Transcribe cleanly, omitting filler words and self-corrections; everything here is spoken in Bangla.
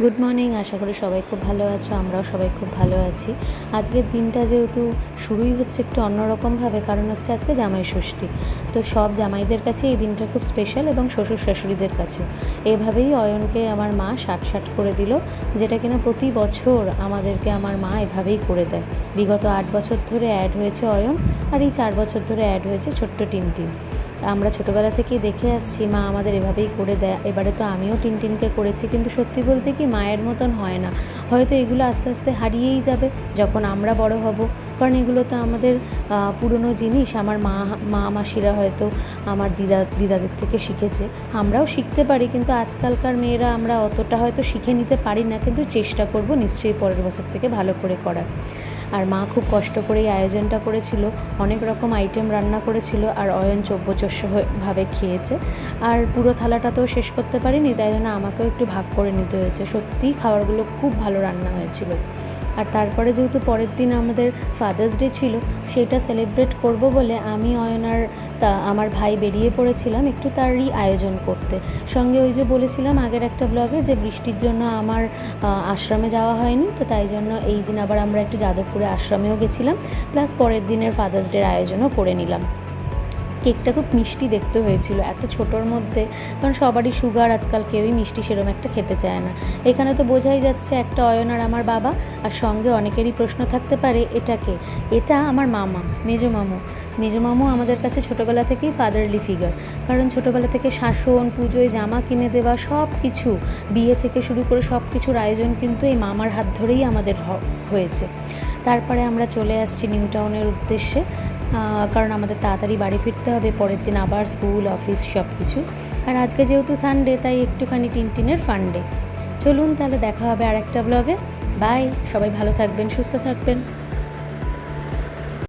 গুড মর্নিং, আশা করি সবাই খুব ভালো আছো। আমরাও সবাই খুব ভালো আছি। আজকের দিনটা যেহেতু শুরুই হচ্ছে একটু অন্যরকমভাবে, কারণ হচ্ছে আজকে জামাই ষষ্ঠী। তো সব জামাইদের কাছে এই দিনটা খুব স্পেশাল এবং শ্বশুর শাশুড়িদের কাছেও। এভাবেই অয়নকে আমার মা ষাট করে দিল, যেটা কিনা প্রতি বছর আমাদেরকে আমার মা এভাবেই করে দেয়। বিগত 8 বছর ধরে অ্যাড হয়েছে অয়ন, আর এই 4 বছর ধরে অ্যাড হয়েছে ছোট্ট টিনটিন। আমরা ছোটোবেলা থেকেই দেখে আসছি মা আমাদের এভাবেই করে দেয়। এবারে তো আমিও টিনটিনকে করেছি, কিন্তু সত্যি বলতে কি মায়ের মতন হয় না। হয়তো এগুলো আস্তে আস্তে হারিয়েই যাবে যখন আমরা বড় হব, কারণ এগুলো তো আমাদের পুরনো জিনিস। আমার মা মাসিরা হয়তো আমার দিদাদের থেকে শিখেছে, আমরাও শিখতে পারি, কিন্তু আজকালকার মেয়েরা আমরা অতটা হয়তো শিখে নিতে পারি না, কিন্তু চেষ্টা করব নিশ্চয়ই পরের বছর থেকে ভালো করে করার। আর মা খুব কষ্ট করে এই আয়োজনটা করেছিল, অনেক রকম আইটেম রান্না করেছিল, আর অয়ন চব্যচস্যভাবে খেয়েছে। আর পুরো থালাটা তো শেষ করতে পারিনি, তাই জন্য আমাকেও একটু ভাগ করে নিতে হয়েছে। সত্যিই খাবারগুলো খুব ভালো রান্না হয়েছিল। আর তারপরে যেহেতু পরের দিন আমাদের ফাদার্স ডে ছিল, সেটা সেলিব্রেট করব বলে আমি অয়ন আর আমার ভাই বেরিয়ে পড়েছিলাম একটু তারই আয়োজন করতে। সঙ্গে ওই যে বলেছিলাম আগের একটা ব্লগে যে বৃষ্টির জন্য আমার আশ্রমে যাওয়া হয়নি, তো তাই জন্য এই দিন আবার আমরা একটু যাদবপুরে আশ্রমেও গেছিলাম, প্লাস পরের দিনের ফাদার্স ডের আয়োজনও করে নিলাম। কেকটা খুব মিষ্টি দেখতে হয়েছিল এত ছোটোর মধ্যে, কারণ সবারই সুগার, আজকাল কেউই মিষ্টি সেরকম একটা খেতে চায় না। এখানে তো বোঝাই যাচ্ছে একটা অয়ন আর আমার বাবা, আর সঙ্গে অনেকেরই প্রশ্ন থাকতে পারে এটা কে। এটা আমার মামা, মেজো মামু আমাদের কাছে ছোটোবেলা থেকেই ফাদারলি ফিগার, কারণ ছোটোবেলা থেকে শাসন, পুজোয় জামা কিনে দেওয়া, সব কিছু, বিয়ে থেকে শুরু করে সব কিছুর আয়োজন কিন্তু এই মামার হাত ধরেই আমাদের হয়েছে। তারপরে আমরা চলে আসছি নিউ টাউনের উদ্দেশ্যে, কারণ আমাদের তাড়াতাড়ি বাড়ি ফিরতে হবে, পরের দিন আবার স্কুল অফিস সব কিছু। আর আজকে যেহেতু সানডে, তাই একটুখানি টিনটিনের ফান্ডে। চলুন তাহলে দেখা হবে আর একটা ব্লগে। বাই, সবাই ভালো থাকবেন, সুস্থ থাকবেন।